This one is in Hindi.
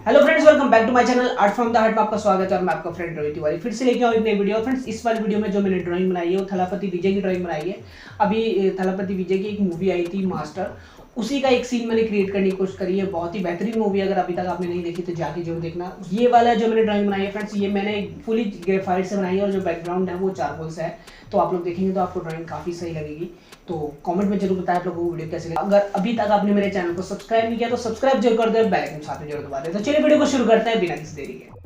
Hello friends, welcome back to my channel art from the heart में आपका स्वागत है और मैं आपका फ्रेंड रवि तिवारी फिर से लेके आऊँ एक नई वीडियो। फ्रेंड्स, इस वाली वीडियो में जो मैंने ड्राइंग बनाई है वो थलापति विजय की ड्राइंग बनाई है। अभी थलापति विजय की एक मूवी आई थी मास्टर, उसी का एक सीन मैंने क्रिएट करने की कोशिश करी है। बहुत ही बेहतरीन मूवी, अगर अभी तक आपने नहीं देखी तो जाके जरूर देखना। ये वाला जो मैंने ड्राइंग बनाई है फ्रेंड्स, ये मैंने फुली ग्रेफाइट से बनाई है और जो बैकग्राउंड है वो चारकोल से है। तो आप लोग देखेंगे तो आपको ड्राइंग काफ़ी सही लगेगी। तो कमेंट में जरूर बताएं आप लोगों को वीडियो कैसे लगा। अगर अभी तक आपने मेरे चैनल को सब्सक्राइब नहीं किया तो सब्सक्राइब जरूर कर दो, बेल आइकन साथ में जरूर दबा दें। तो चलिए वीडियो को शुरू करते हैं बिना किसी देरी के।